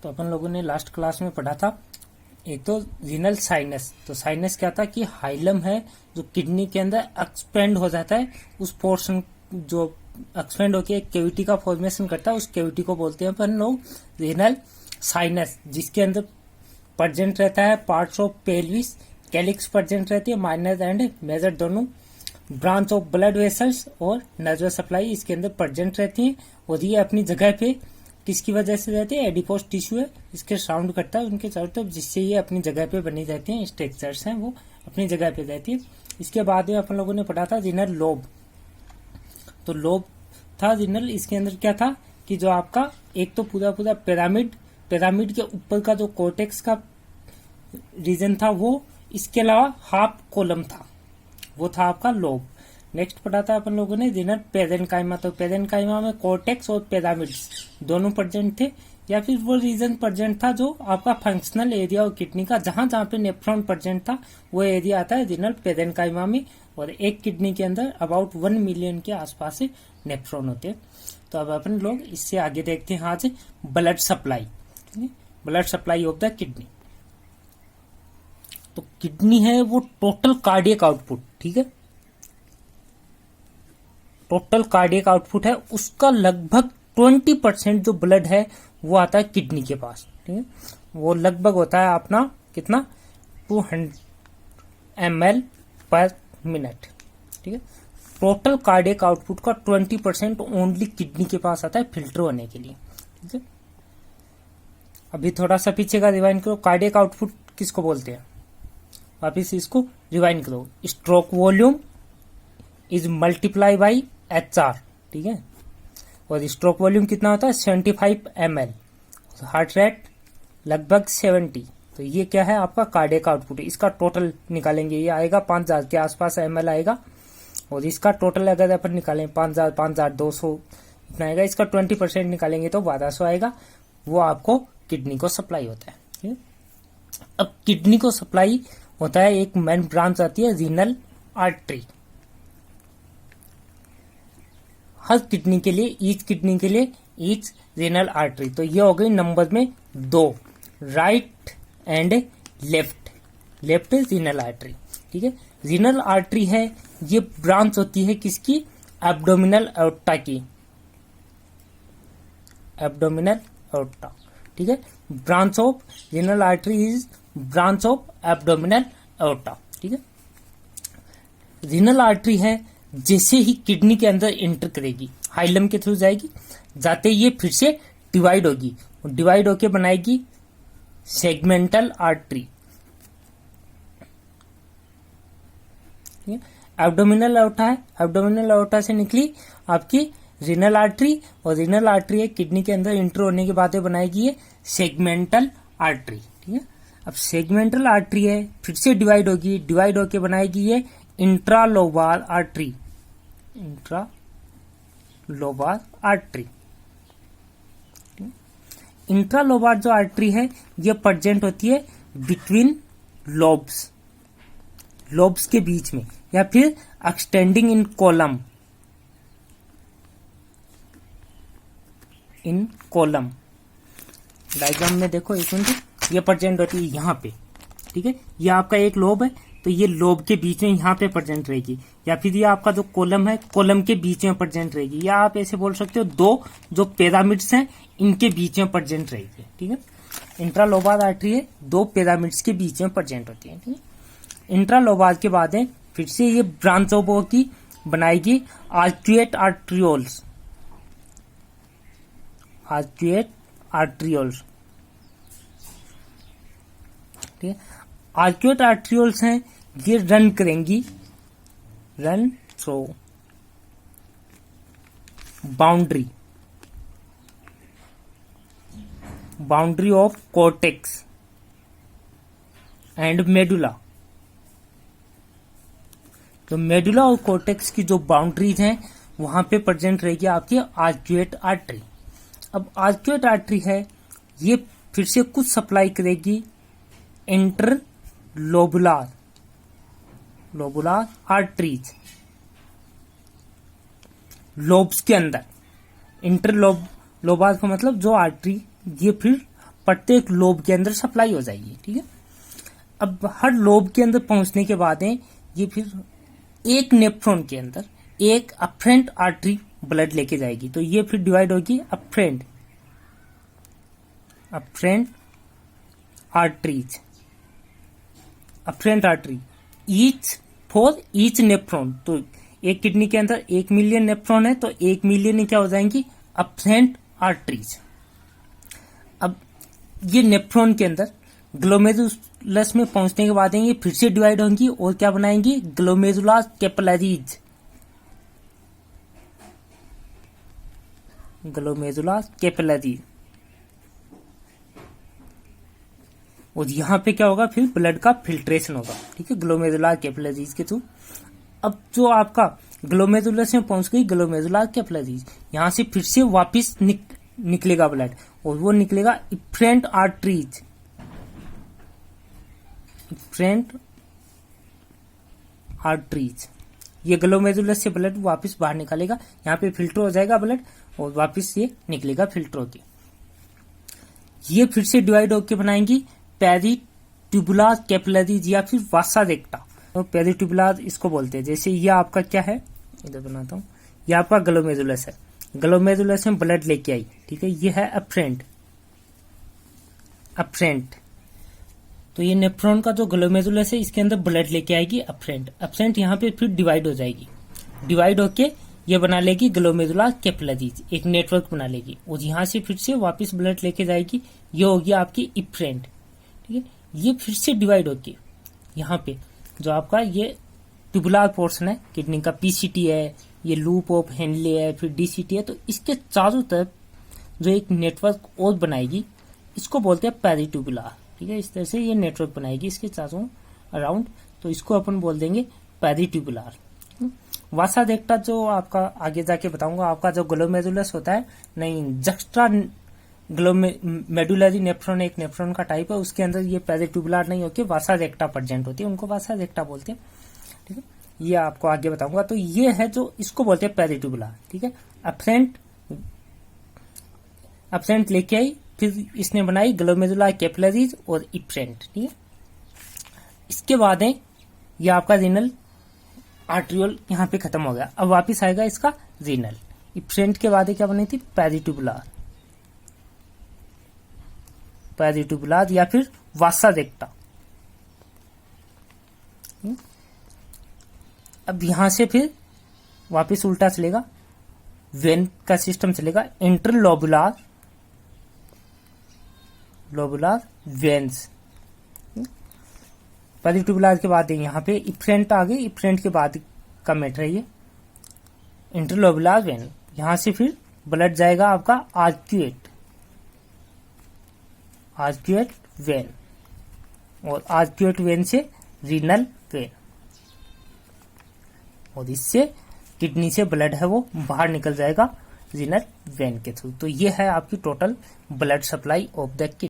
तो अपन लोगों ने लास्ट क्लास में पढ़ा था एक तो रीनल साइनस। तो साइनस क्या था कि हाइलम है जो किडनी के अंदर एक्सपेंड हो जाता है, उस पोर्शन जो एक्सपेंड होकर एक कैविटी का फॉर्मेशन करता है, उस कैविटी को बोलते हैं अपन लोग रीनल साइनस, जिसके अंदर प्रेजेंट रहता है parts of pelvis, calyx present रहती है, माइनर एंड मेजर दोनों, ब्रांच ऑफ ब्लड वेसल्स और नर्वस सप्लाई इसके अंदर प्रेजेंट रहती है। और ये अपनी जगह पे किसकी वजह से रहती है, एडिपोज टिश्यू है, इसके साउंड करता है उनके चारों तरफ, जिससे ये अपनी जगह पे बनी रहती है, स्ट्रक्चर्स हैं वो अपनी जगह पे रहती है। इसके बाद में अपन लोगों ने पढ़ा था रीनल लोब। तो लोब था रीनल, इसके अंदर क्या था कि जो आपका एक तो पूरा पूरा पिरामिड के ऊपर का जो कोर्टेक्स का रीजन था वो, इसके अलावा हाफ कॉलम था, वो था आपका लोब। नेक्स्ट पढ़ा था अपन लोगों ने रीनल पेरेन्काइमा। तो पेरेन्काइमा में कोर्टेक्स और पिरामिड्स दोनों प्रेजेंट थे, या फिर वो रीजन प्रेजेंट था जो आपका फंक्शनल एरिया और किडनी का जहां जहां पे नेफ्रॉन प्रेजेंट था वो एरिया आता है रीनल पेरेन्काइमा में। और एक किडनी के अंदर अबाउट 1 मिलियन के आसपास से नेफ्रॉन होते हैं। तो अब अपन लोग इससे आगे देखते हैं आज blood supply, blood supply of the kidney. तो किडनी है वो टोटल कार्डियक आउटपुट, ठीक है, टोटल कार्डियक आउटपुट है, उसका लगभग 20% जो ब्लड है वो आता है किडनी के पास, ठीक है। वो लगभग होता है अपना कितना 200 ml पर मिनट, ठीक है। टोटल कार्डियक आउटपुट का 20% ओनली किडनी के पास आता है फिल्टर होने के लिए, ठीक है। अभी थोड़ा सा पीछे का रिवाइंड करो, कार्डियक आउटपुट किसको बोलते हैं, वापिस इसको रिवाइंड करो। Stroke volume is multiply by HR, ठीक है। और स्ट्रोक वॉल्यूम कितना होता है 75 ml, हार्ट रेट लगभग 70। तो ये क्या है आपका कार्डियक आउटपुट, इसका टोटल निकालेंगे, ये आएगा 5000 के आसपास ml आएगा। और इसका टोटल अगर अपन निकालें 5000 5200 इतना आएगा, इसका 20% निकालेंगे तो 1200 आएगा, वो आपको किडनी को सप्लाई होता है, ठीक है। अब किडनी को सप्लाई होता है, एक मेन ब्रांच आती है रीनल आर्टरी, हर किडनी के लिए, ईच किडनी के लिए ईच रीनल आर्टरी। तो ये हो गई नंबर में 2, right and left renal artery, ठीक है। रीनल आर्टरी है ये ब्रांच होती है किसकी, एब्डोमिनल एओर्टा की, एब्डोमिनल एओर्टा, ठीक है। Branch of renal artery is branch of abdominal aorta, ठीक है। रीनल आर्टरी है जैसे ही किडनी के अंदर एंटर करेगी, हाइलम के थ्रू जाएगी, जाते ये फिर से डिवाइड होगी, और डिवाइड होके बनाएगी सेगमेंटल आर्टरी, एब्डोमिनल एओर्टा है, एब्डोमिनल एओर्टा से निकली आपकी रीनल आर्टरी, और रीनल आर्टरी है किडनी के अंदर एंटर होने के बाद बनाएगी ये सेगमेंटल आर्टरी, ठीक है। अब सेगमेंटल आर्टरी है फिर से डिवाइड होगी, डिवाइड होके बनाएगी ये इंट्रालोबार आर्टरी, इंट्रालोबार आर्टरी। इंट्रालोबार जो आर्टरी है ये प्रेजेंट होती है बिटवीन लोब्स के बीच में, या फिर एक्सटेंडिंग इन कॉलम। डायग्राम में देखो एक मिनट, ये प्रेजेंट होती है यहाँ पे, ठीक है। ये आपका एक लोब है, तो ये लोब के बीच में यहाँ पे प्रेजेंट रहेगी, या फिर ये आपका जो कॉलम है कॉलम के बीच में प्रेजेंट रहेगी, या आप ऐसे बोल सकते हो दो जो पिरामिड्स हैं इनके बीच में प्रेजेंट रहेगी, ठीक है। इंट्रालोबार आर्टरी है, दो पिरामिड्स के बीच में प्रेजेंट होती है, ठीक है। इंट्रालोबार के बाद है फिर से ये ब्रांच ऑफ की बनाएगी आर्क्यूएट आर्ट्रियोल्स, ठीक है। आर्क्यूएट आर्ट्रियोल्स हैं ये रन करेंगी, run through boundary of cortex and medulla. तो मेडुला और कॉर्टेक्स की जो बाउंड्रीज हैं वहां पे प्रेजेंट रहेगी आपकी आर्क्यूएट आर्टरी। अब आर्क्यूएट आर्टरी है ये फिर से कुछ सप्लाई करेगी इंटरलोबुलर आर्टरीज, लोब्स के अंदर। इंटरलोबार का मतलब जो आर्टरी ये फिर प्रत्येक लोब के अंदर सप्लाई हो जाएगी। ठीक है, अब हर लोब के अंदर पहुंचने के बाद ये फिर एक नेफ्रॉन के अंदर एक अफरेंट आर्टरी ब्लड लेके जाएगी, तो ये फिर डिवाइड होगी afferent arteries, afferent artery each for each nephron. तो एक किडनी के अंदर 1 मिलियन नेफ्रॉन है, तो 1 मिलियन क्या हो जाएंगी अफरेंट आर्टरीज। अब ये नेफ्रॉन के अंदर ग्लोमेरुलस में पहुंचने के बाद ये फिर से डिवाइड होंगी और क्या बनाएंगी ग्लोमेरुलर कैपिलरीज, ग्लोमेरुलर कैपिलरीज। और यहां पे क्या होगा फिर ब्लड का फिल्ट्रेशन होगा। ठीक है, ग्लोमेरुलर कैपिलरीज के थ्रू। अब जो आपका ग्लोमेरुलस में पहुंच गई ग्लोमेरुलर कैपिलरीज, यहां से फिर से वापस निकलेगा ब्लड और वो निकलेगा इफरेंट आर्टरीज, इफरेंट आर्टरीज। ये ग्लोमेरुलस से ब्लड वापस बाहर निकालेगा, यहाँ पे फिल्टर हो जाएगा ब्लड और वापस ये निकलेगा फिल्टर होके। ये फिर से डिवाइड होके बनाएंगी पेरिट्यूबुलर कैपिलरीज या फिर वासा रेक्टा। तो पेरिट्यूबुलर इसको बोलते हैं। जैसे ये आपका क्या है, इधर बनाता हूँ, ये आपका ग्लोमेरुलस है, ग्लोमेरुलस में ब्लड लेके आई। ठीक है, ये है अफरेंट, तो ये नेफ्रॉन का जो ग्लोमेरुलस है इसके अंदर ब्लड लेके आएगी अफरेंट यहाँ पे फिर डिवाइड हो जाएगी, डिवाइड होके ये बना लेगी ग्लोमेरुलर कैपिलरीज, एक नेटवर्क बना लेगी और यहाँ से फिर से वापस ब्लड लेके जाएगी, ये होगी आपकी इफरेंट। ठीक है, ये फिर से डिवाइड होके यहाँ पे जो आपका ये ट्यूबुलर पोर्शन है किडनी का, पीसीटी है, ये लूप ऑफ हेनले है, फिर डीसीटी है, तो इसके चारों तरफ जो एक नेटवर्क और बनाएगी इसको बोलते हैं पेरिट्यूबुलर। ठीक है, इस तरह से ये नेटवर्क बनाएगी इसके चारों अराउंड, तो इसको अपन बोल देंगे पेरिट्यूबुलर। वासा रेक्टा जो आपका आगे जाके बताऊंगा, आपका जो ग्लोमेरुलस होता है नहीं, जक्स्ट्रा मेडुलरी नेफ्रॉन एक नेफ्रॉन का टाइप है, उसके अंदर ये पेरिट्यूबुलर नहीं होके वासा रेक्टा प्रेजेंट होती है, उनको वासा रेक्टा बोलते हैं। ठीक है, ये आपको आगे बताऊंगा। तो ये है जो इसको बोलते हैं पेरिट्यूबुलर। ठीक है, अफरेंट लेके आई, फिर इसने बनाई ग्लोमेरुलर कैपिलरीज और इफरेंट। ठीक है, इसके बाद है ये आपका रीनल आर्ट्रियोल यहाँ पे खत्म हो गया। अब वापिस आएगा इसका रीनल। इफरेंट के बाद क्या बनी थी पेरिट्यूबुलर या फिर वासा रेक्टा। अब यहां से फिर वापिस उल्टा चलेगा, वेन का सिस्टम चलेगा, इंटरलोबुलर वेन्स। पेरिट्यूबुलर के बाद यहाँ पे इफरेंट आ गई, इफरेंट के बाद का मैटर है ये इंटरलोबुलर वेन। यहां से फिर ब्लड जाएगा आपका आर्क्यूएट वेन और आर्क्यूएट वेन से रीनल वेन, और इससे किडनी से ब्लड है वो बाहर निकल जाएगा रीनल वेन के थ्रू। तो ये है आपकी total blood supply of the kidney.